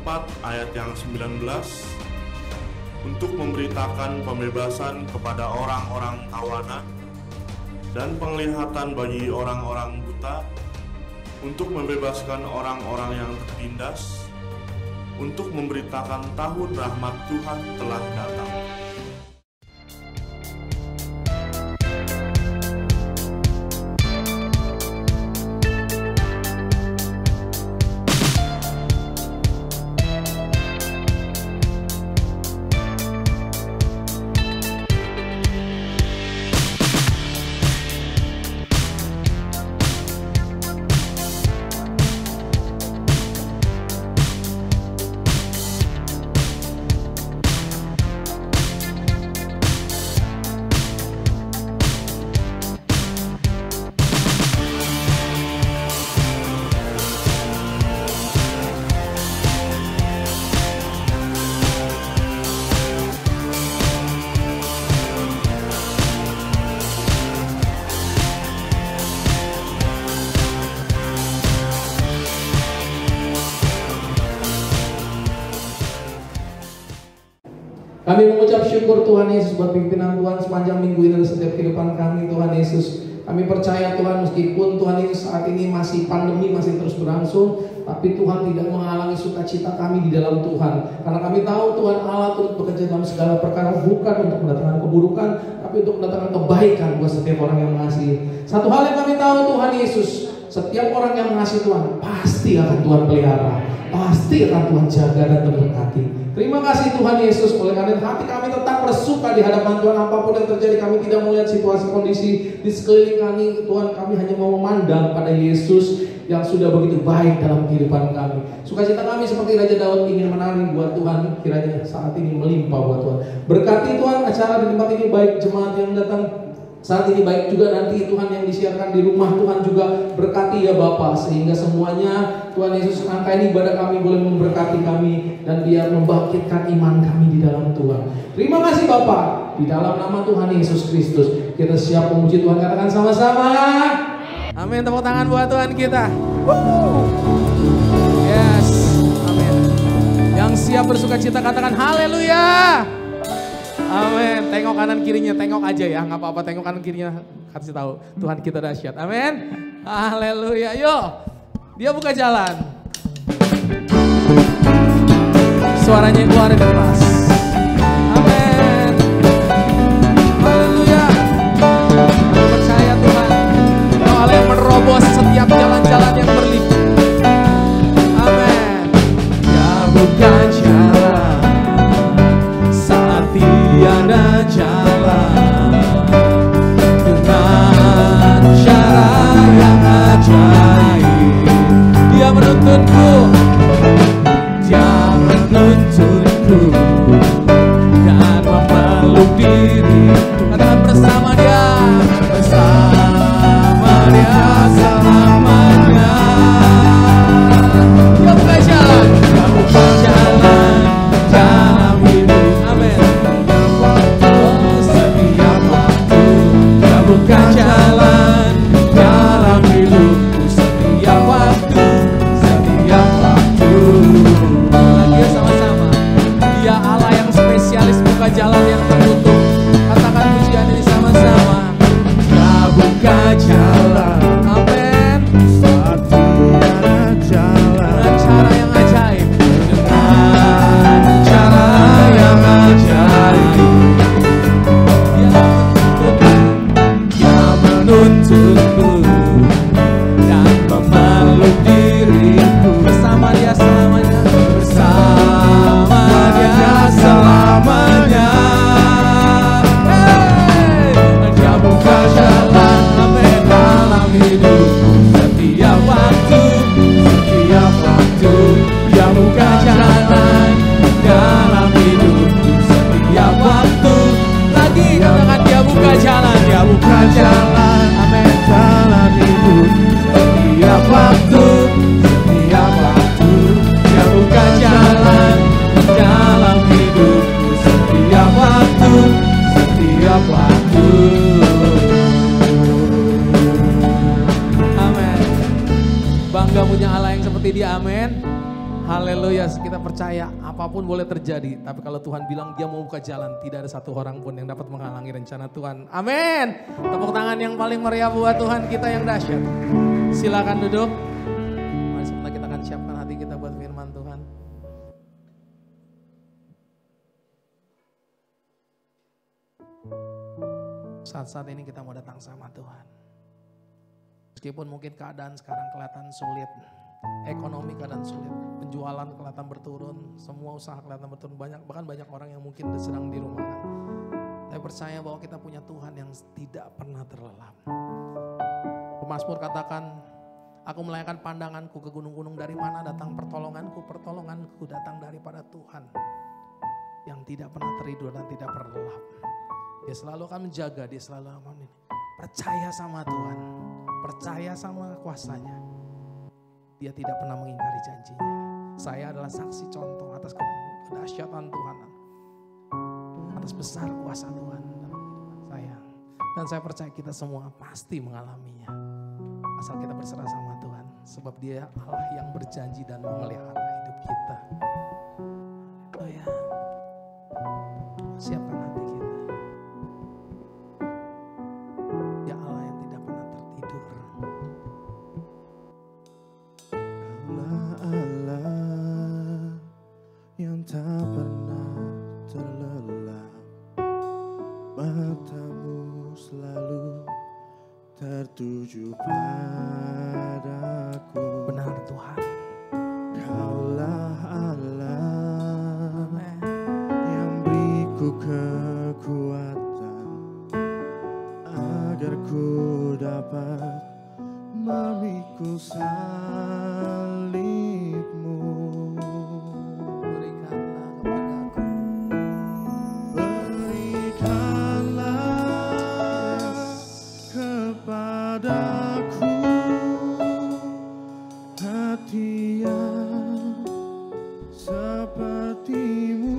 4 ayat yang 19 untuk memberitakan pembebasan kepada orang-orang tawanan dan penglihatan bagi orang-orang buta, untuk membebaskan orang-orang yang tertindas, untuk memberitakan tahun rahmat Tuhan telah datang. Kami mengucap syukur Tuhan Yesus buat pimpinan Tuhan sepanjang minggu ini dan setiap kehidupan kami Tuhan Yesus. Kami percaya Tuhan, meskipun Tuhan Yesus saat ini masih pandemi, masih terus berlangsung, tapi Tuhan tidak menghalangi sukacita kami di dalam Tuhan. Karena kami tahu Tuhan Allah turut bekerja dalam segala perkara, bukan untuk mendatangkan keburukan, tapi untuk mendatangkan kebaikan buat setiap orang yang mengasihi. Satu hal yang kami tahu Tuhan Yesus, setiap orang yang mengasihi Tuhan pasti akan Tuhan pelihara, pasti akan Tuhan jaga dan memberkati. Terima kasih Tuhan Yesus. Oleh karena hati kami tetap bersuka di hadapan Tuhan. Apapun yang terjadi, kami tidak melihat situasi kondisi di sekeliling kami. Tuhan, kami hanya mau memandang pada Yesus yang sudah begitu baik dalam kehidupan kami. Sukacita kami seperti Raja Daud ingin menari buat Tuhan, kiranya saat ini melimpah buat Tuhan. Berkati Tuhan acara di tempat ini, baik jemaat yang datang saat ini, baik juga nanti Tuhan yang disiarkan di rumah. Tuhan juga berkati ya Bapa, sehingga semuanya Tuhan Yesus rangkaian ibadah kami boleh memberkati kami dan biar membangkitkan iman kami di dalam Tuhan. Terima kasih Bapa, di dalam nama Tuhan Yesus Kristus kita siap memuji Tuhan. Katakan sama-sama amin. Tepuk tangan buat Tuhan kita. Yes, amin. Yang siap bersukacita katakan haleluya. Amin. Tengok kanan kirinya, tengok aja ya, nggak apa-apa, tengok kanan kirinya, kasih tahu Tuhan kita dahsyat. Amin. Haleluya. Yuk, dia buka jalan. Suaranya keluarin keras. Amin. Haleluya. Percaya Tuhan, Allah yang menerobos setiap jalan-jalan yang berliku. Amin. Dia buka jalan tiada jalan dengan cara yang ajaib. Dia menuntunku, dia menuntunku. Haleluya, kita percaya apapun boleh terjadi. Tapi kalau Tuhan bilang dia mau buka jalan, tidak ada satu orang pun yang dapat menghalangi rencana Tuhan. Amin. Tepuk tangan yang paling meriah buat Tuhan kita yang dahsyat. Silakan duduk. Mari sebentar kita akan siapkan hati kita buat firman Tuhan. Saat-saat ini kita mau datang sama Tuhan. Meskipun mungkin keadaan sekarang kelihatan sulit. Ekonomi keadaan sulit, penjualan kelihatan berturun, semua usaha kelihatan berturun, bahkan banyak orang yang mungkin sedang dirumahkan. Saya percaya bahwa kita punya Tuhan yang tidak pernah terlelap. Pemazmur katakan, aku melayangkan pandanganku ke gunung-gunung, dari mana datang pertolonganku? Pertolonganku datang daripada Tuhan yang tidak pernah tertidur dan tidak pernah terlelap. Dia selalu akan menjaga, dia selalu akan percaya sama Tuhan, percaya sama kuasanya. Dia tidak pernah mengingkari janjinya. Saya adalah saksi contoh atas kedahsyatan Tuhan, atas besar kuasa Tuhan dalam kehidupan saya. Dan saya percaya kita semua pasti mengalaminya. Asal kita berserah sama Tuhan. Sebab dia Allah yang berjanji dan memelihara hidup kita. Oh ya, siapkan hati kita. Dia Allah yang tidak pernah tertidur. Allah yang tak pernah terlelap, matamu selalu tertuju padaku. Benar Tuhan. Kaulah Allah yang beriku kekuatan agar ku dapat memikul salibmu. Berikanlah kepadaku hati yang sepertimu,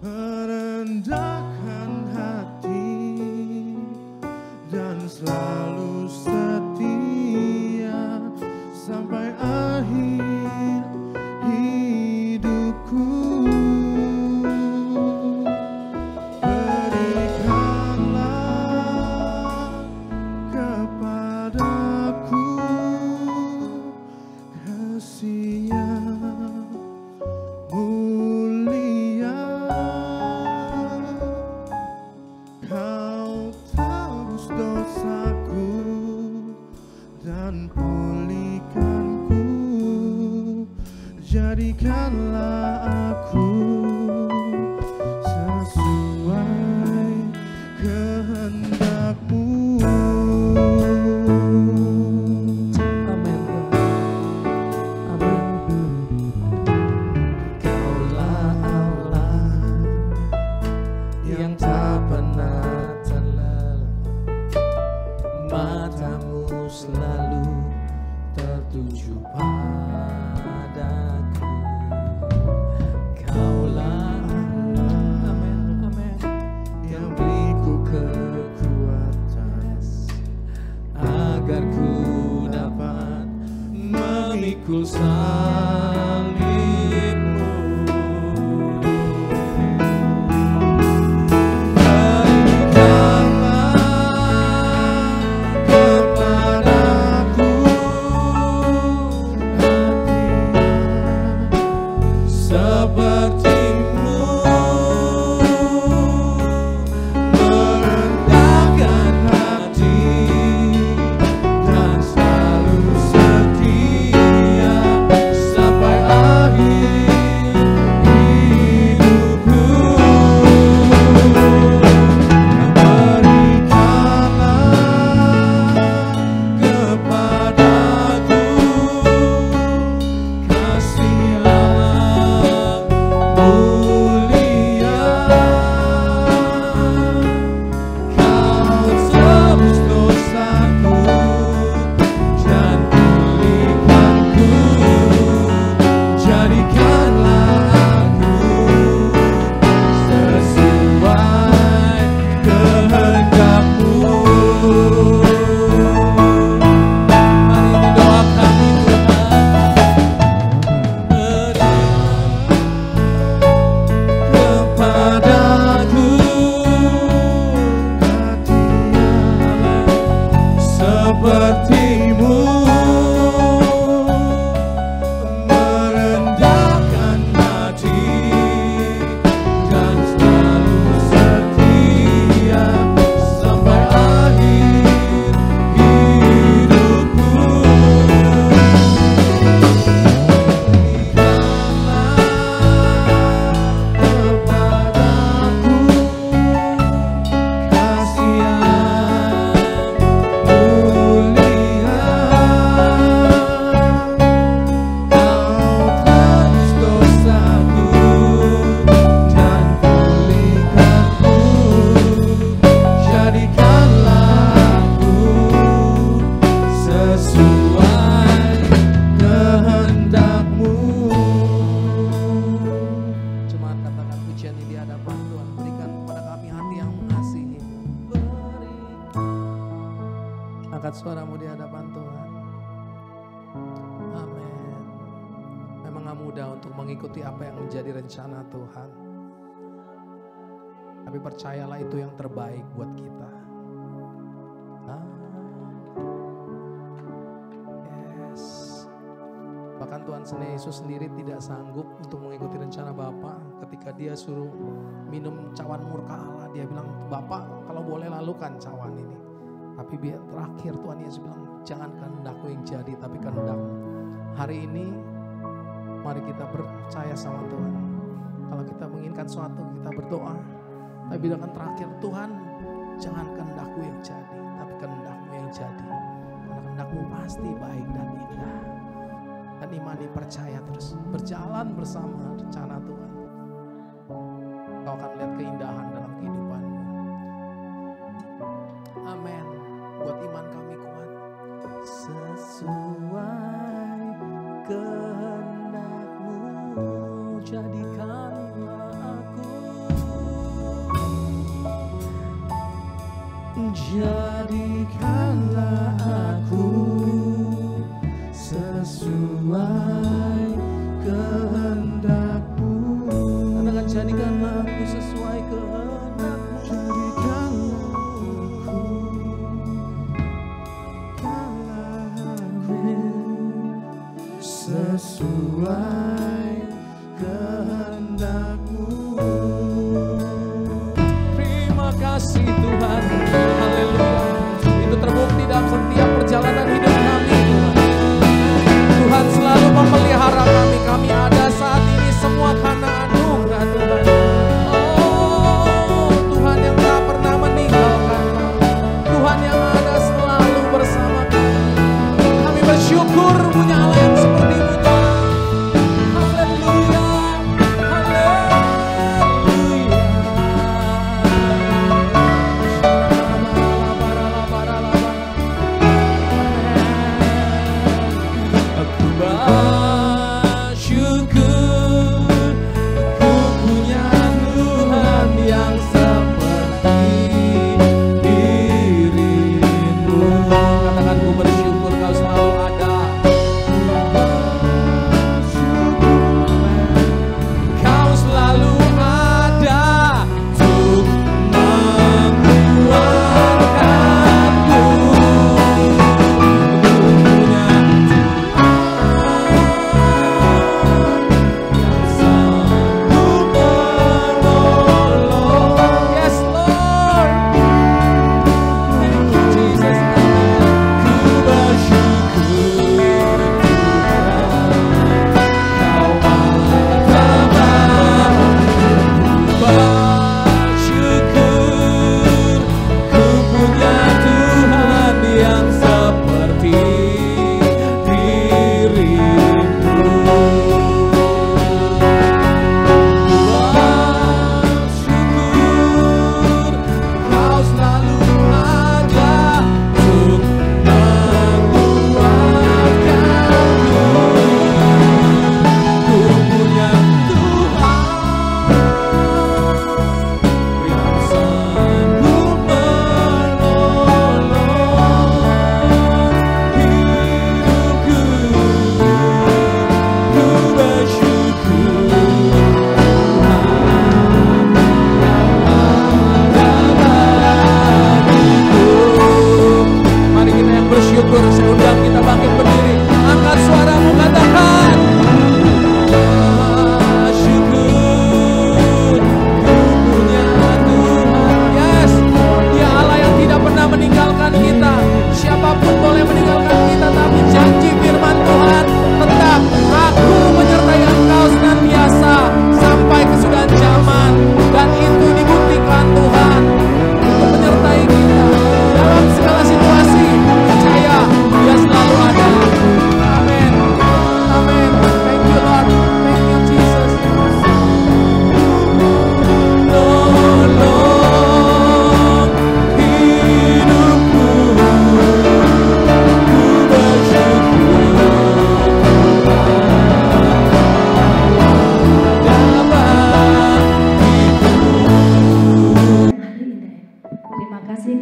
merendahkan hati dan selalu setia sampai akhir hidupku. Berikanlah kepadaku kasih yang mulia. Kau tebus dosaku dan pulihkanku, jadikanlah aku sesuai kehendak-Mu. Amin. Amin. Kaulah Allah yang tak pernah terlelap, matamu selalu tertuju padaku. Kaulah Allah, amin, amin, Yang beriku kekuatan agar ku dapat memikul salibmu. kepadaku Sepertimu, merendahkan hati dan selalu setia angkat suaramu di hadapan Tuhan. Amin. Memang gak mudah untuk mengikuti apa yang menjadi rencana Tuhan. Tapi percayalah itu yang terbaik buat kita. Yes. Bahkan Tuhan Yesus sendiri tidak sanggup untuk mengikuti rencana Bapa. Ketika dia suruh minum cawan murka Allah, dia bilang, Bapa kalau boleh lalukan cawan ini. Tapi biar terakhir Tuhan Yesus bilang, jangan kehendakku yang jadi, tapi kehendakmu. Hari ini mari kita percaya sama Tuhan. Kalau kita menginginkan sesuatu, kita berdoa. Tapi bilang terakhir, Tuhan jangan kehendakku yang jadi, tapi kehendakmu yang jadi. Karena kehendakmu pasti baik dan indah. Dan imani percaya terus berjalan bersama rencana Tuhan. Kau akan melihat keindahan dalam kehidupanmu. Amin. Buat iman kami kuat. Sesuai kehendakmu jadikanlah aku. Jadikanlah aku sesuai kehendakmu. Katakan jadikanlah aku sesuai kehendakmu. Jadikanlah aku, sesuai kehendakmu. Terima kasih Tuhan. Haleluya. Itu terbukti dalam setiap perjalanan hidup kami Tuhan. Tuhan selalu memelihara kami. Kami ada saat ini semua karena anugerah Tuhan. Oh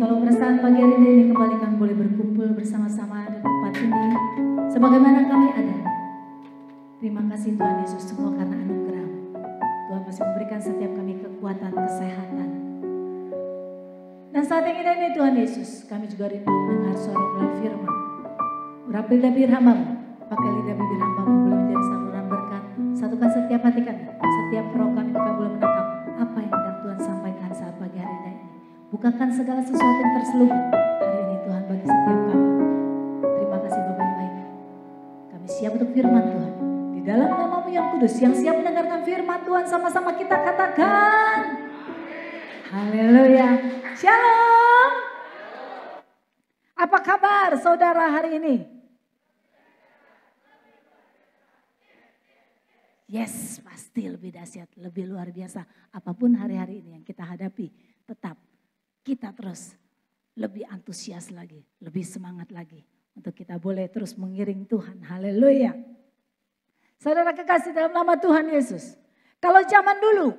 kalau perasaan pagi hari ini kembali kami boleh berkumpul bersama-sama di tempat ini. Sebagaimana kami ada. Terima kasih Tuhan Yesus semua karena anugerah. Tuhan masih memberikan setiap kami kekuatan, kesehatan. Dan saat yang ini Tuhan Yesus, kami juga rindu mendengar suara melalui firman. Urapi lidah bibir hamba-Mu, pakai lidah bibir hamba-Mu boleh menjadi saluran berkat. Satukan setiap hati kami, setiap roh kami kami boleh menangkap apa yang hendak Tuhan sampaikan saat pagi hari ini. Bukakan segala sesuatu yang terselubung hari ini Tuhan bagi setiap kami. Terima kasih Bapa yang baik. Kami siap untuk firman Tuhan. Di dalam nama-Mu yang kudus, yang siap mendengarkan firman Tuhan, sama-sama kita katakan. Haleluya. Shalom. Apa kabar saudara hari ini? Yes, pasti lebih dahsyat, lebih luar biasa. Apapun hari-hari ini yang kita hadapi, tetap kita terus lebih antusias lagi, lebih semangat lagi. Untuk kita boleh terus mengiring Tuhan. Haleluya. Saudara kekasih dalam nama Tuhan Yesus. Kalau zaman dulu,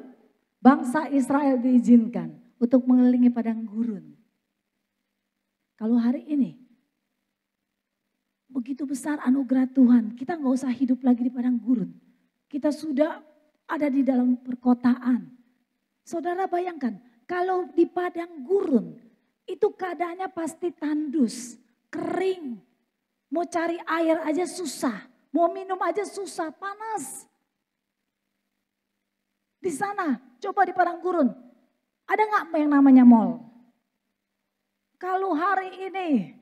bangsa Israel diizinkan untuk mengelilingi padang gurun. Kalau hari ini, begitu besar anugerah Tuhan, kita nggak usah hidup lagi di padang gurun. Kita sudah ada di dalam perkotaan. Saudara bayangkan, kalau di padang gurun, itu keadaannya pasti tandus, kering. Mau cari air aja susah, mau minum aja susah, panas. Di sana, coba di padang gurun, ada nggak yang namanya mall? Kalau hari ini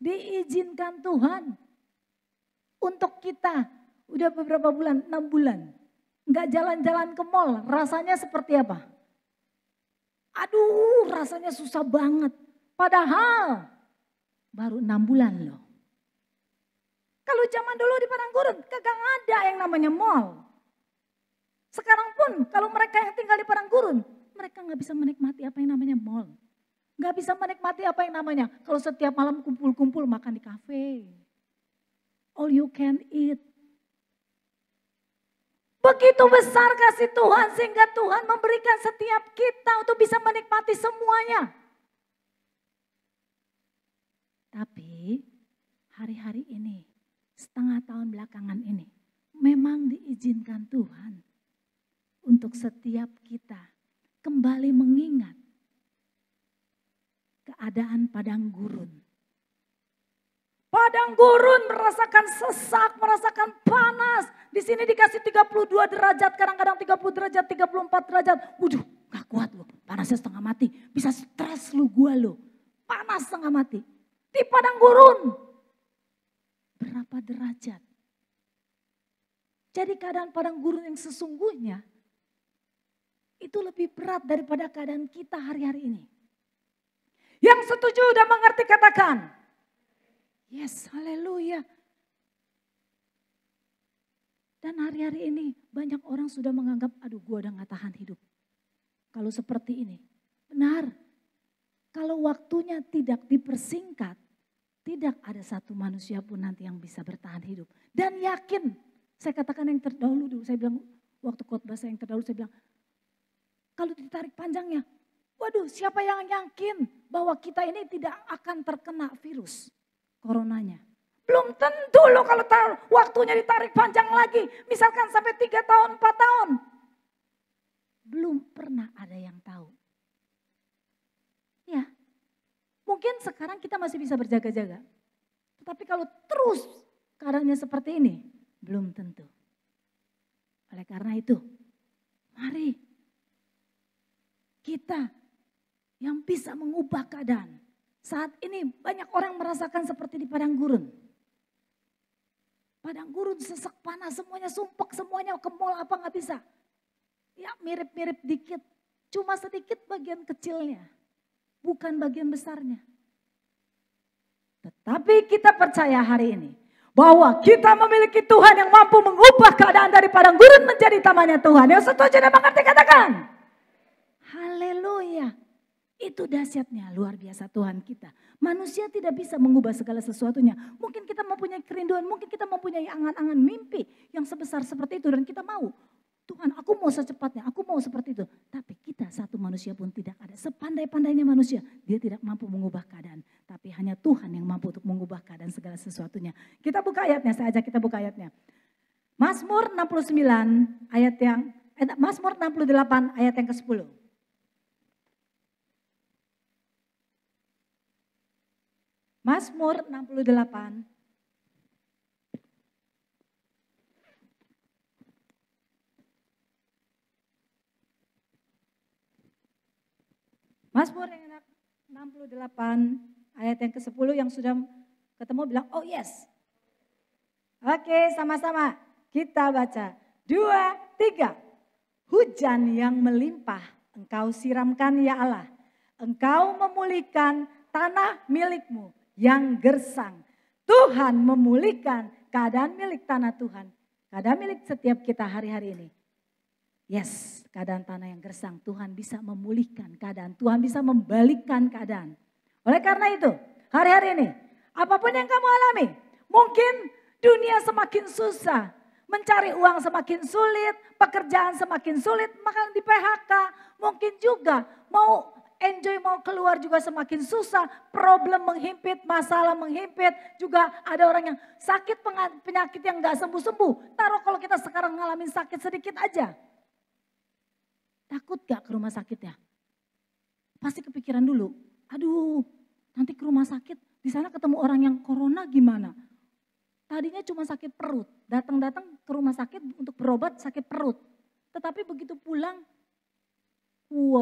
diizinkan Tuhan untuk kita, udah beberapa bulan, 6 bulan, nggak jalan-jalan ke mall, rasanya seperti apa? Aduh, rasanya susah banget. Padahal baru 6 bulan loh. Kalau zaman dulu di padang gurun, kagak ada yang namanya mall. Sekarang pun kalau mereka yang tinggal di padang gurun, mereka nggak bisa menikmati apa yang namanya mall. Nggak bisa menikmati apa yang namanya, kalau setiap malam kumpul-kumpul makan di kafe. All you can eat. Begitu besar kasih Tuhan sehingga Tuhan memberikan setiap kita untuk bisa menikmati semuanya. Tapi hari-hari ini, setengah tahun belakangan ini, memang diizinkan Tuhan untuk setiap kita kembali mengingat keadaan padang gurun. Padang gurun merasakan sesak, merasakan panas. Di sini dikasih 32 derajat, kadang-kadang 30 derajat, 34 derajat. Waduh, gak kuat loh, panasnya setengah mati. Bisa stres lu gua lo, panas setengah mati. Di padang gurun, berapa derajat? Jadi keadaan padang gurun yang sesungguhnya, itu lebih berat daripada keadaan kita hari-hari ini. Yang setuju dan mengerti katakan. Yes, haleluya. Dan hari-hari ini banyak orang sudah menganggap, aduh gue udah gak tahan hidup. Kalau seperti ini, benar. Kalau waktunya tidak dipersingkat, tidak ada satu manusia pun nanti yang bisa bertahan hidup. Dan yakin, saya katakan yang terdahulu dulu, saya bilang waktu khotbah saya yang terdahulu, saya bilang, kalau ditarik panjangnya, waduh siapa yang yakin bahwa kita ini tidak akan terkena virus coronanya. Belum tentu loh kalau waktunya ditarik panjang lagi. Misalkan sampai 3 tahun, 4 tahun. Belum pernah ada yang tahu. Ya, mungkin sekarang kita masih bisa berjaga-jaga. Tetapi kalau terus keadaannya seperti ini, belum tentu. Oleh karena itu, mari kita yang bisa mengubah keadaan. Saat ini banyak orang merasakan seperti di padang gurun. Padang gurun sesak panas, semuanya sumpek, semuanya ke mall apa gak bisa. Ya mirip-mirip dikit, cuma sedikit bagian kecilnya, bukan bagian besarnya. Tetapi kita percaya hari ini bahwa kita memiliki Tuhan yang mampu mengubah keadaan dari padang gurun menjadi tamannya Tuhan. Yang setuju dan mengerti katakan. Haleluya. Itu dahsyatnya, luar biasa Tuhan kita. Manusia tidak bisa mengubah segala sesuatunya. Mungkin kita mempunyai kerinduan, mungkin kita mempunyai angan-angan mimpi yang sebesar seperti itu. Dan kita mau, Tuhan aku mau secepatnya, aku mau seperti itu. Tapi kita satu manusia pun tidak ada. Sepandai-pandainya manusia, dia tidak mampu mengubah keadaan. Tapi hanya Tuhan yang mampu untuk mengubah keadaan segala sesuatunya. Kita buka ayatnya, saya ajak kita buka ayatnya. Mazmur 69 ayat yang, Mazmur 68 ayat yang ke-10. Mazmur 68. Mazmur yang 68 ayat yang ke-10 yang sudah ketemu bilang oh yes. Oke, sama-sama kita baca. 2, 3. Hujan yang melimpah engkau siramkan ya Allah. Engkau memulihkan tanah milikmu yang gersang. Tuhan memulihkan keadaan milik tanah Tuhan. Keadaan milik setiap kita hari-hari ini. Yes, keadaan tanah yang gersang. Tuhan bisa memulihkan keadaan. Tuhan bisa membalikkan keadaan. Oleh karena itu, hari-hari ini, apapun yang kamu alami, mungkin dunia semakin susah. Mencari uang semakin sulit, pekerjaan semakin sulit, maka di PHK mungkin juga mau enjoy, mau keluar juga semakin susah, problem menghimpit, masalah menghimpit, juga ada orang yang sakit penyakit yang gak sembuh-sembuh. Taruh kalau kita sekarang ngalamin sakit sedikit aja. Takut gak ke rumah sakitnya? Pasti kepikiran dulu, aduh nanti ke rumah sakit, di sana ketemu orang yang corona gimana? Tadinya cuma sakit perut, datang-datang ke rumah sakit untuk berobat sakit perut. Tetapi begitu pulang,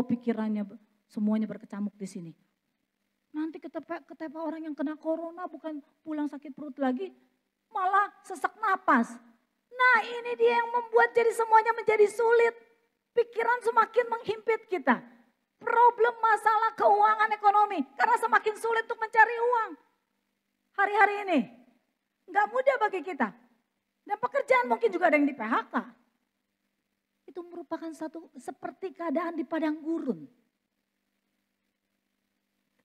pikirannya semuanya berkecamuk di sini. Nanti ketepa orang yang kena corona bukan pulang sakit perut lagi, malah sesak napas. Nah ini dia yang membuat jadi semuanya menjadi sulit. Pikiran semakin menghimpit kita. Problem masalah keuangan ekonomi, karena semakin sulit untuk mencari uang. Hari-hari ini. Gak mudah bagi kita. Dan pekerjaan mungkin juga ada yang di PHK. Itu merupakan satu seperti keadaan di padang gurun.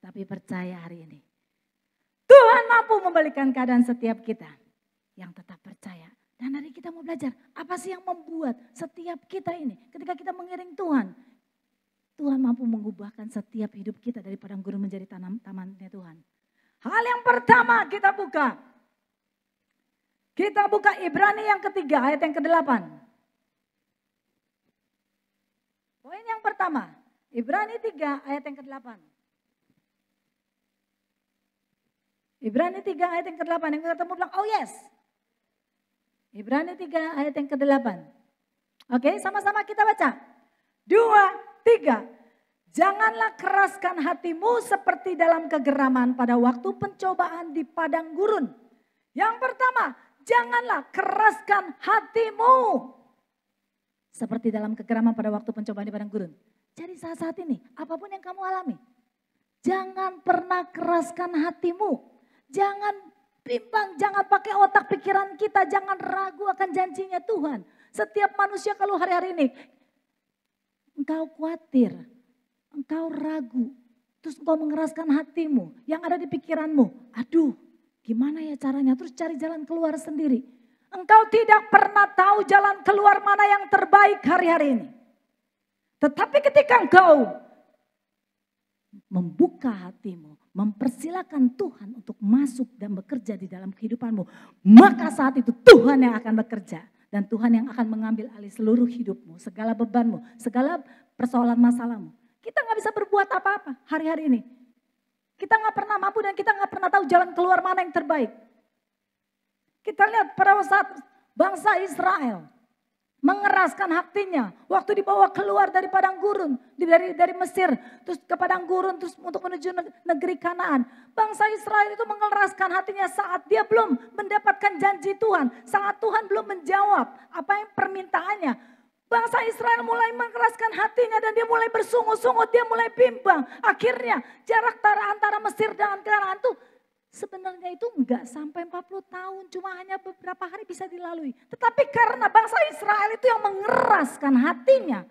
Tapi percaya hari ini. Tuhan mampu membalikan keadaan setiap kita. Yang tetap percaya. Dan hari kita mau belajar. Apa sih yang membuat setiap kita ini. Ketika kita mengiring Tuhan. Tuhan mampu mengubahkan setiap hidup kita dari padang gurun menjadi tamannya Tuhan. Hal yang pertama kita buka. Kita buka Ibrani yang ketiga ayat yang ke-8. Poin yang pertama, Ibrani 3 ayat yang ke-8. Ibrani 3 ayat yang ke-8, yang ketemu bilang oh yes. Ibrani 3 ayat yang ke-8. Oke, sama-sama kita baca. 2, 3. Janganlah keraskan hatimu seperti dalam kegeraman pada waktu pencobaan di padang gurun. Yang pertama, janganlah keraskan hatimu. Seperti dalam kegeraman pada waktu pencobaan di padang gurun. Jadi saat-saat ini, apapun yang kamu alami. Jangan pernah keraskan hatimu. Jangan bimbang, jangan pakai otak pikiran kita. Jangan ragu akan janjinya Tuhan. Setiap manusia kalau hari-hari ini, engkau khawatir, engkau ragu. Terus engkau mengeraskan hatimu, yang ada di pikiranmu. Aduh. Gimana ya caranya? Terus cari jalan keluar sendiri. Engkau tidak pernah tahu jalan keluar mana yang terbaik hari-hari ini. Tetapi ketika engkau membuka hatimu, mempersilakan Tuhan untuk masuk dan bekerja di dalam kehidupanmu. Maka saat itu Tuhan yang akan bekerja. Dan Tuhan yang akan mengambil alih seluruh hidupmu, segala bebanmu, segala persoalan masalahmu. Kita gak bisa berbuat apa-apa hari-hari ini. Kita gak pernah mampu dan kita gak pernah tahu jalan keluar mana yang terbaik. Kita lihat pada saat bangsa Israel mengeraskan hatinya. Waktu dibawa keluar dari padang gurun, dari Mesir, terus ke padang gurun, terus untuk menuju negeri Kanaan. Bangsa Israel itu mengeraskan hatinya saat dia belum mendapatkan janji Tuhan. Saat Tuhan belum menjawab apa yang permintaannya. Bangsa Israel mulai mengeraskan hatinya dan dia mulai bersungut-sungut, dia mulai bimbang. Akhirnya jarak antara Mesir dan Kanaan itu sebenarnya itu enggak sampai 40 tahun, cuma hanya beberapa hari bisa dilalui. Tetapi karena bangsa Israel itu yang mengeraskan hatinya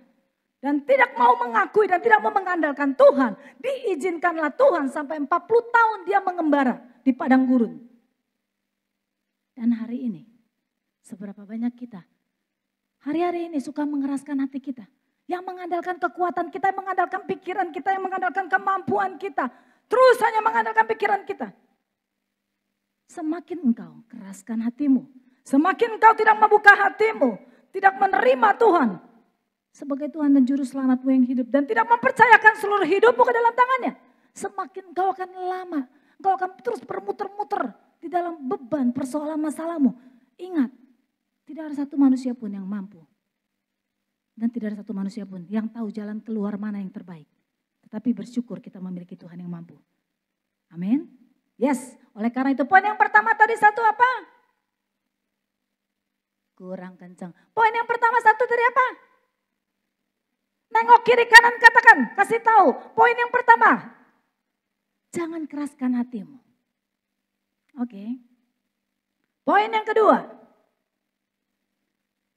dan tidak mau mengakui dan tidak mau mengandalkan Tuhan, diizinkanlah Tuhan sampai 40 tahun dia mengembara di padang gurun. Dan hari ini, seberapa banyak kita hari-hari ini suka mengeraskan hati kita. yang mengandalkan kekuatan kita, yang mengandalkan pikiran kita, yang mengandalkan kemampuan kita. Terus hanya mengandalkan pikiran kita. Semakin engkau keraskan hatimu, semakin engkau tidak membuka hatimu, tidak menerima Tuhan sebagai Tuhan dan Juru Selamatmu yang hidup, dan tidak mempercayakan seluruh hidupmu ke dalam tangannya, semakin engkau akan lama, engkau akan terus bermuter-muter di dalam beban persoalan masalahmu. Ingat, tidak ada satu manusia pun yang mampu. Dan tidak ada satu manusia pun yang tahu jalan keluar mana yang terbaik. Tetapi bersyukur kita memiliki Tuhan yang mampu. Amin. Yes, oleh karena itu poin yang pertama tadi satu apa? Kurang kencang. Poin yang pertama satu tadi apa? Nengok kiri kanan katakan, kasih tahu. Poin yang pertama, jangan keraskan hatimu. Oke. Poin yang kedua,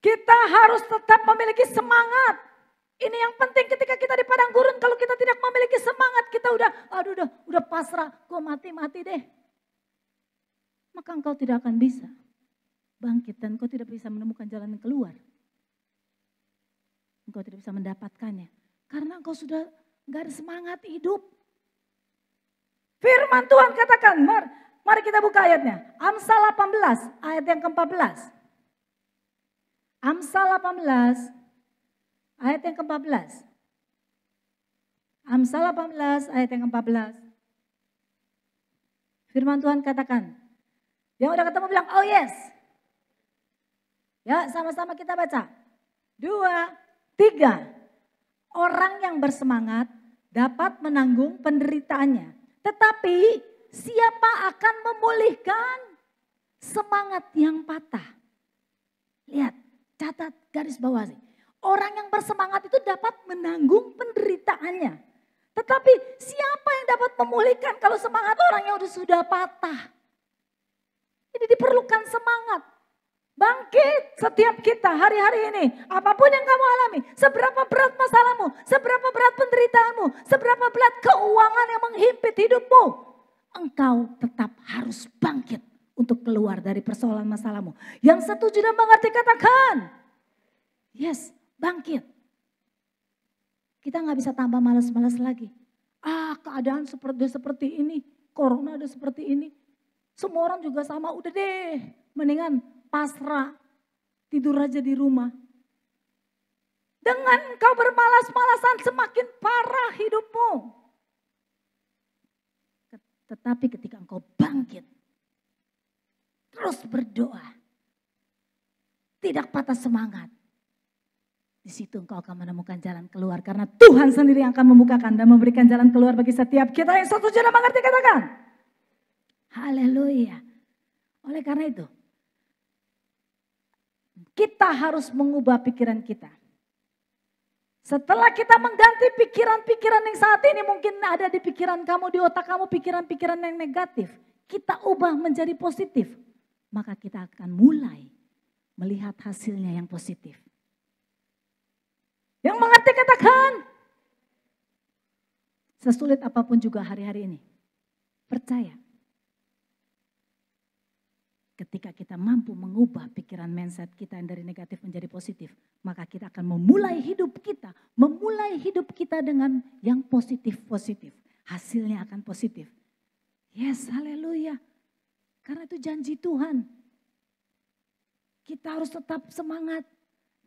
kita harus tetap memiliki semangat. Ini yang penting ketika kita di padang gurun, kalau kita tidak memiliki semangat, kita udah pasrah, gue mati deh. Maka engkau tidak akan bisa bangkit dan engkau tidak bisa menemukan jalan yang keluar. Engkau tidak bisa mendapatkannya karena engkau sudah gak ada semangat hidup. Firman Tuhan katakan, mari kita buka ayatnya. Amsal 18 ayat yang ke-14. Amsal 18 ayat yang ke-14. Amsal 18 ayat yang ke-14. Firman Tuhan katakan. Yang udah ketemu bilang, oh yes. Ya, sama-sama kita baca. 2, 3. Orang yang bersemangat dapat menanggung penderitaannya. Tetapi siapa akan memulihkan semangat yang patah? Lihat, catat, garis bawahi. Orang yang bersemangat itu dapat menanggung penderitaannya. Tetapi siapa yang dapat memulihkan kalau semangat orang yang sudah patah? Ini diperlukan semangat. Bangkit setiap kita hari-hari ini. Apapun yang kamu alami. Seberapa berat masalahmu. Seberapa berat penderitaanmu. Seberapa berat keuangan yang menghimpit hidupmu. Engkau tetap harus bangkit untuk keluar dari persoalan masalahmu. Yang setuju dan mengerti katakan. Yes, bangkit. Kita gak bisa tambah malas-malas lagi. Keadaan seperti ini. Corona udah seperti ini. Semua orang juga sama, udah deh. Mendingan pasrah, tidur aja di rumah. Dengan engkau bermalas-malasan semakin parah hidupmu. Tetapi ketika engkau bangkit, terus berdoa, tidak patah semangat. Di situ engkau akan menemukan jalan keluar. Karena Tuhan sendiri yang akan membukakan dan memberikan jalan keluar bagi setiap kita yang setuju dan mengerti katakan. Haleluya. Oleh karena itu, kita harus mengubah pikiran kita. Setelah kita mengganti pikiran-pikiran yang saat ini mungkin ada di pikiran kamu, di otak kamu pikiran-pikiran yang negatif. Kita ubah menjadi positif. Maka kita akan mulai melihat hasilnya yang positif. Yang mengerti katakan. Sesulit apapun juga hari-hari ini. Percaya. Ketika kita mampu mengubah pikiran mindset kita yang dari negatif menjadi positif, maka kita akan memulai hidup kita dengan yang positif-positif. Hasilnya akan positif. Yes, haleluya. Karena itu janji Tuhan. Kita harus tetap semangat.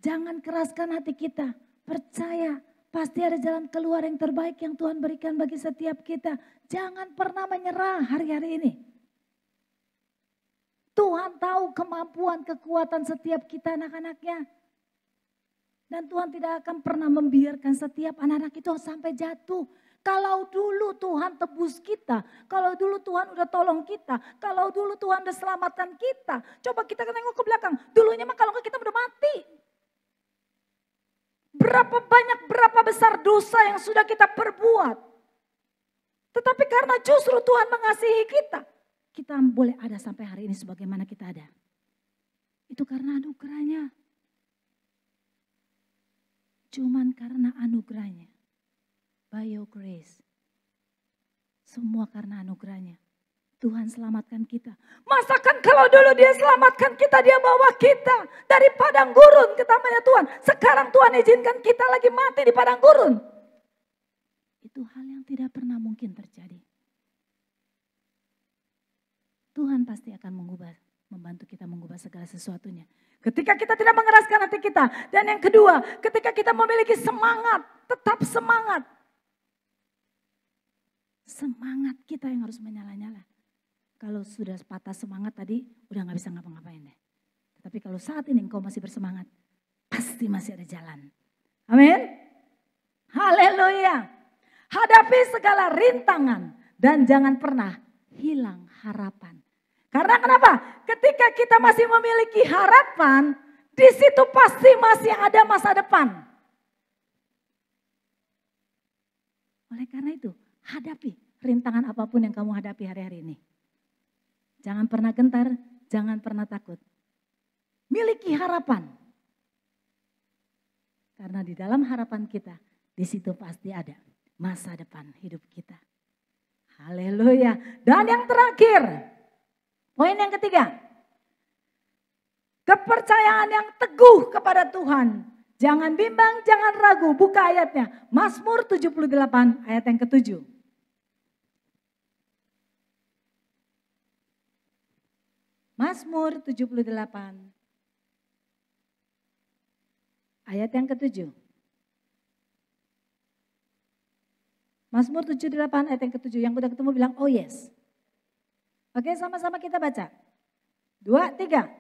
Jangan keraskan hati kita. Percaya, pasti ada jalan keluar yang terbaik yang Tuhan berikan bagi setiap kita. Jangan pernah menyerah hari-hari ini. Tuhan tahu kemampuan, kekuatan setiap kita anak-anaknya. Dan Tuhan tidak akan pernah membiarkan setiap anak-anak itu sampai jatuh. Kalau dulu Tuhan tebus kita, kalau dulu Tuhan udah tolong kita, kalau dulu Tuhan udah selamatkan kita. Coba kita tengok ke belakang, dulunya mah kalau kita udah mati. Berapa banyak, berapa besar dosa yang sudah kita perbuat. Tetapi karena justru Tuhan mengasihi kita. Kita boleh ada sampai hari ini sebagaimana kita ada. Itu karena anugerahnya. Cuman karena anugerahnya. By your grace. Semua karena anugerahnya. Tuhan selamatkan kita. Masakan kalau dulu dia selamatkan kita, dia bawa kita dari padang gurun ke tamannya Tuhan. Sekarang Tuhan izinkan kita lagi mati di padang gurun. Itu hal yang tidak pernah mungkin terjadi. Tuhan pasti akan membantu kita mengubah segala sesuatunya. Ketika kita tidak mengeraskan hati kita. Dan yang kedua, ketika kita memiliki semangat, tetap semangat. Semangat kita yang harus menyala-nyala. Kalau sudah patah semangat tadi, udah gak bisa ngapa-ngapain deh. Tapi kalau saat ini engkau masih bersemangat, pasti masih ada jalan. Amin. Haleluya. Hadapi segala rintangan dan jangan pernah hilang harapan. Karena kenapa? Ketika kita masih memiliki harapan, di situ pasti masih ada masa depan. Oleh karena itu, hadapi rintangan apapun yang kamu hadapi hari-hari ini. Jangan pernah gentar, jangan pernah takut. Miliki harapan. Karena di dalam harapan kita, di situ pasti ada masa depan hidup kita. Haleluya. Dan yang terakhir, poin yang ketiga. Kepercayaan yang teguh kepada Tuhan. Jangan bimbang, jangan ragu. Buka ayatnya. Mazmur 78 ayat yang ke-7. Mazmur 78 ayat yang ke-7. Mazmur 78 ayat yang ke-7. Yang udah ketemu bilang oh yes. Oke, sama-sama kita baca. 2, 3.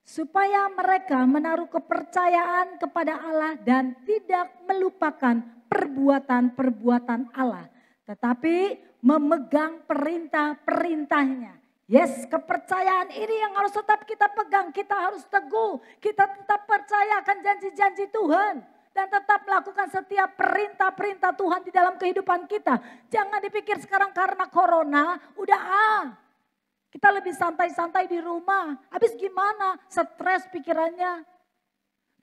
Supaya mereka menaruh kepercayaan kepada Allah dan tidak melupakan perbuatan-perbuatan Allah. Tetapi memegang perintah-perintahnya. Yes, kepercayaan ini yang harus tetap kita pegang. Kita harus teguh. Kita tetap percaya akan janji-janji Tuhan. Dan tetap melakukan setiap perintah-perintah Tuhan di dalam kehidupan kita. Jangan dipikir sekarang karena corona, kita lebih santai-santai di rumah. Habis gimana? Stres pikirannya.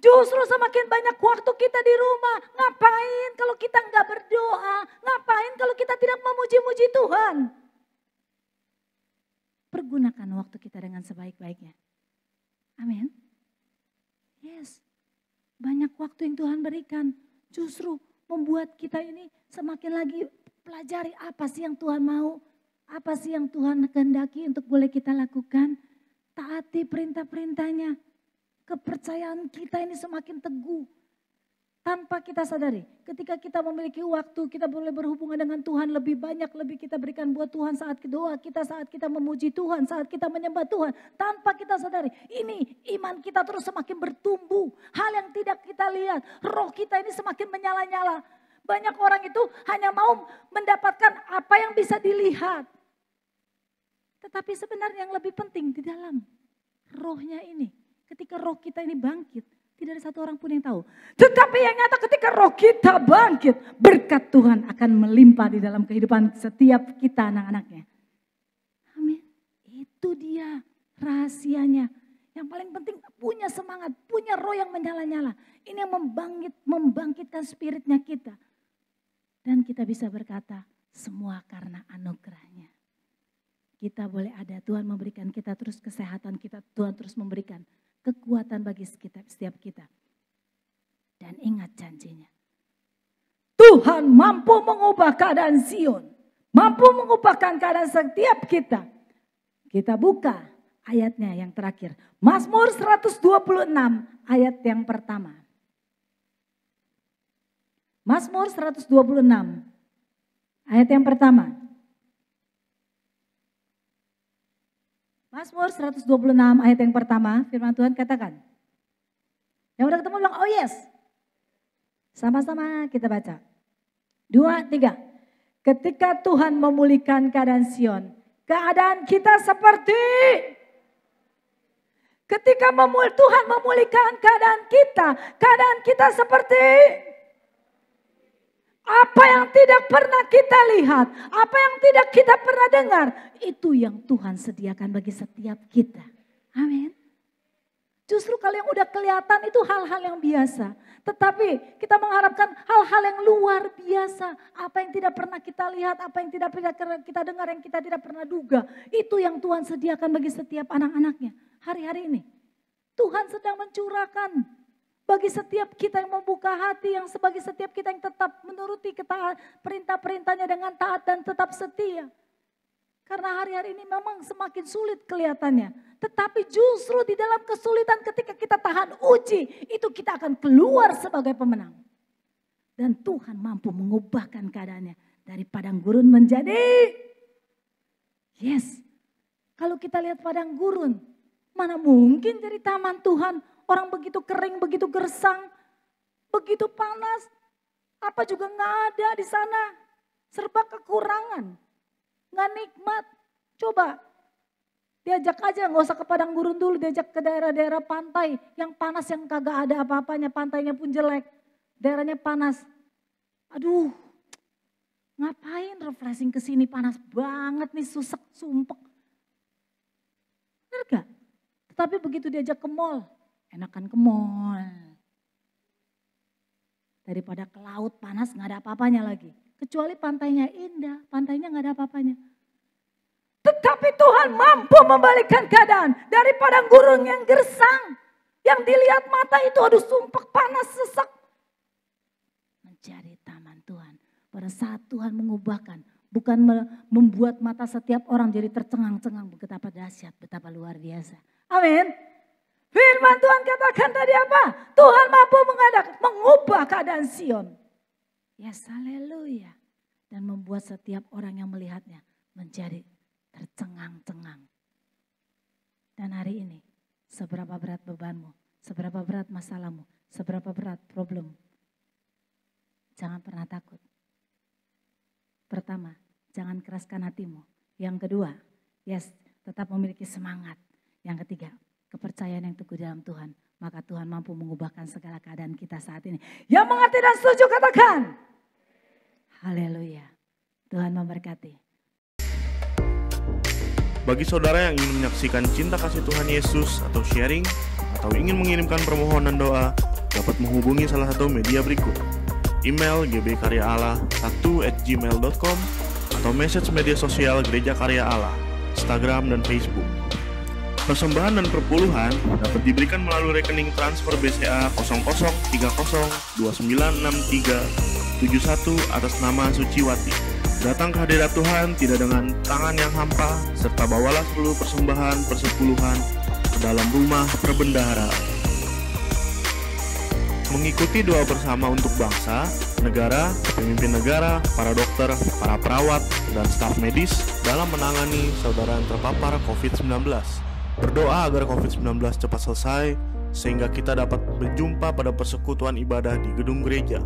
Justru semakin banyak waktu kita di rumah. Ngapain kalau kita nggak berdoa? Ngapain kalau kita tidak memuji-muji Tuhan? Pergunakan waktu kita dengan sebaik-baiknya. Amin. Yes. Banyak waktu yang Tuhan berikan. Justru membuat kita ini semakin lagi pelajari apa sih yang Tuhan mau. Apa sih yang Tuhan kehendaki untuk boleh kita lakukan. Taati perintah-perintahnya. Kepercayaan kita ini semakin teguh. Tanpa kita sadari, ketika kita memiliki waktu, kita boleh berhubungan dengan Tuhan lebih banyak, lebih kita berikan buat Tuhan saat doa kita, saat kita memuji Tuhan, saat kita menyembah Tuhan. Tanpa kita sadari, ini iman kita terus semakin bertumbuh. Hal yang tidak kita lihat, roh kita ini semakin menyala-nyala. Banyak orang itu hanya mau mendapatkan apa yang bisa dilihat. Tetapi sebenarnya yang lebih penting di dalam rohnya ini. Ketika roh kita ini bangkit, tidak ada satu orang pun yang tahu. Tetapi yang nyata ketika roh kita bangkit, berkat Tuhan akan melimpah di dalam kehidupan setiap kita anak-anaknya. Amin. Itu dia rahasianya. Yang paling penting punya semangat, punya roh yang menyala-nyala. Ini yang membangkitkan spiritnya kita. Dan kita bisa berkata, semua karena anugerahnya. Kita boleh ada, Tuhan memberikan kita terus kesehatan kita, Tuhan terus memberikan kekuatan bagi setiap kita. Dan ingat janjinya. Tuhan mampu mengubah keadaan Zion. Mampu mengubahkan keadaan setiap kita. Kita buka ayatnya yang terakhir. Mazmur 126 ayat yang pertama. Mazmur 126 ayat yang pertama. Mazmur 126 ayat yang pertama, firman Tuhan katakan. Yang udah ketemu bilang, oh yes. Sama-sama kita baca. 2, 3. Ketika Tuhan memulihkan keadaan Sion, keadaan kita seperti. Ketika Tuhan memulihkan keadaan kita seperti. Apa yang tidak pernah kita lihat, apa yang tidak kita pernah dengar, itu yang Tuhan sediakan bagi setiap kita. Amin. Justru kalau yang udah kelihatan itu hal-hal yang biasa. Tetapi kita mengharapkan hal-hal yang luar biasa. Apa yang tidak pernah kita lihat, apa yang tidak pernah kita dengar, yang kita tidak pernah duga. Itu yang Tuhan sediakan bagi setiap anak-anaknya hari-hari ini. Tuhan sedang mencurahkan bagi setiap kita yang membuka hati, yang sebagai setiap kita yang tetap menuruti perintah-perintahnya dengan taat dan tetap setia. Karena hari-hari ini memang semakin sulit kelihatannya. Tetapi justru di dalam kesulitan ketika kita tahan uji, itu kita akan keluar sebagai pemenang. Dan Tuhan mampu mengubahkan keadaannya dari padang gurun menjadi yes. Kalau kita lihat padang gurun, mana mungkin jadi taman Tuhan. Orang begitu kering, begitu gersang, begitu panas. Apa juga nggak ada di sana. Serba kekurangan. Nggak nikmat. Coba diajak aja, nggak usah ke padang gurun dulu. Diajak ke daerah-daerah pantai yang panas, yang kagak ada apa-apanya. Pantainya pun jelek. Daerahnya panas. Aduh, ngapain refreshing ke sini, panas banget nih, susek, sumpek. Benar gak? Tetapi begitu diajak ke mall, enakan ke mall. Daripada ke laut panas gak ada apa-apanya lagi. Kecuali pantainya indah, pantainya gak ada apa-apanya. Tetapi Tuhan mampu membalikkan keadaan dari padang gurun yang gersang. Yang dilihat mata itu aduh sumpek, panas, sesak. Menjadi taman Tuhan. Pada saat Tuhan mengubahkan, bukan membuat mata setiap orang jadi tercengang-cengang. Betapa dahsyat, betapa luar biasa. Amin. Firman Tuhan katakan tadi apa? Tuhan mampu mengubah keadaan Sion. Yes, haleluya. Dan membuat setiap orang yang melihatnya menjadi tercengang-cengang. Dan hari ini, seberapa berat bebanmu, seberapa berat masalahmu, seberapa berat problem. Jangan pernah takut. Pertama, jangan keraskan hatimu. Yang kedua, yes, tetap memiliki semangat. Yang ketiga, kepercayaan yang teguh dalam Tuhan. Maka Tuhan mampu mengubahkan segala keadaan kita saat ini. Yang mengerti dan setuju katakan. Haleluya. Tuhan memberkati. Bagi saudara yang ingin menyaksikan cinta kasih Tuhan Yesus atau sharing, atau ingin mengirimkan permohonan doa, dapat menghubungi salah satu media berikut. Email gbkaryaala1@gmail.com atau message media sosial Gereja Karya Allah, Instagram dan Facebook. Persembahan dan perpuluhan dapat diberikan melalui rekening transfer BCA 0030296371 atas nama Suciwati. Datang ke hadirat Tuhan tidak dengan tangan yang hampa, serta bawalah seluruh persembahan persepuluhan ke dalam rumah perbendaharaan. Mengikuti doa bersama untuk bangsa, negara, pemimpin negara, para dokter, para perawat, dan staf medis dalam menangani saudara yang terpapar COVID-19. Berdoa agar COVID-19 cepat selesai, sehingga kita dapat berjumpa pada persekutuan ibadah di gedung gereja.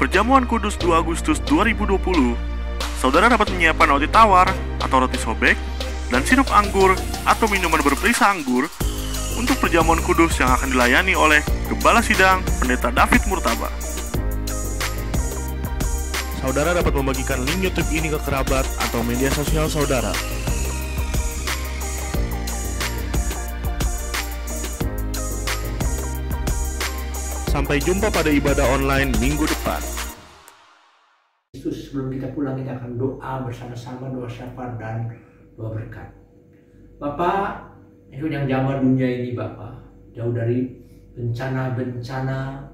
Perjamuan Kudus 2 Agustus 2020, saudara dapat menyiapkan roti tawar atau roti sobek, dan sirup anggur atau minuman berperisa anggur, untuk perjamuan kudus yang akan dilayani oleh Gembala Sidang Pendeta David Murtaba. Saudara dapat membagikan link YouTube ini ke kerabat atau media sosial saudara. Sampai jumpa pada ibadah online minggu depan. Yesus, sebelum kita pulang kita akan doa bersama-sama, doa syafaat dan doa berkat. Bapak, itu yang jamah dunia ini Bapak, jauh dari bencana-bencana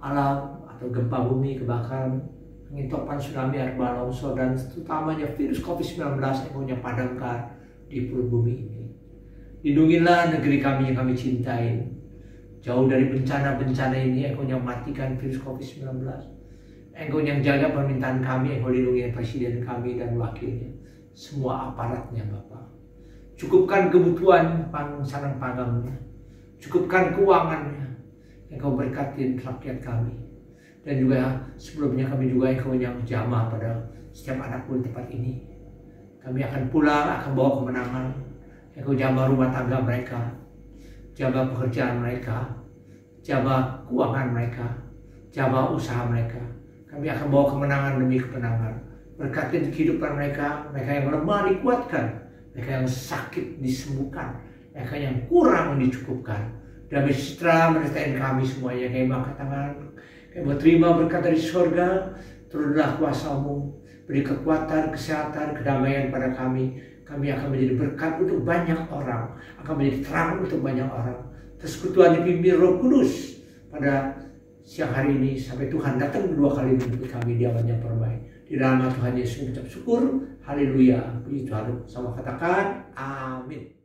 alam atau gempa bumi, kebakaran, angin topan, tsunami, air bah, longsor, dan terutamanya virus COVID-19 yang punya padamkan di perut bumi ini. Lindungilah negeri kami yang kami cintai, jauh dari bencana-bencana ini. Engkau yang matikan virus COVID-19, Engkau yang jaga permintaan kami, Engkau lindungi presiden kami dan wakilnya, semua aparatnya Bapak. Cukupkan kebutuhan sanang panggangnya, cukupkan keuangannya, Engkau berkati rakyat kami. Dan juga sebelumnya kami juga Engkau yang jamah pada setiap anakmu di tempat ini. Kami akan pulang, akan bawa kemenangan. Engkau jamah rumah tangga mereka, jamah pekerjaan mereka, jamah keuangan mereka, jamah usaha mereka. Kami akan bawa kemenangan demi kemenangan. Berkati kehidupan mereka, mereka yang lemah dikuatkan, mereka yang sakit disembuhkan, mereka yang kurang dicukupkan. Damai sejahtera menyertai kami semuanya. Kami angkat tangan, kami mau terima berkat dari surga. Turunlah kuasa-Mu, beri kekuatan, kesehatan, kedamaian pada kami. Kami akan menjadi berkat untuk banyak orang, akan menjadi terang untuk banyak orang. Persekutuan dipimpin Roh Kudus pada siang hari ini sampai Tuhan datang kedua kali menjemput kami di awan yang permai. Di dalam nama Tuhan Yesus mengucap syukur, haleluya, puji Tuhan. Sama katakan, amin.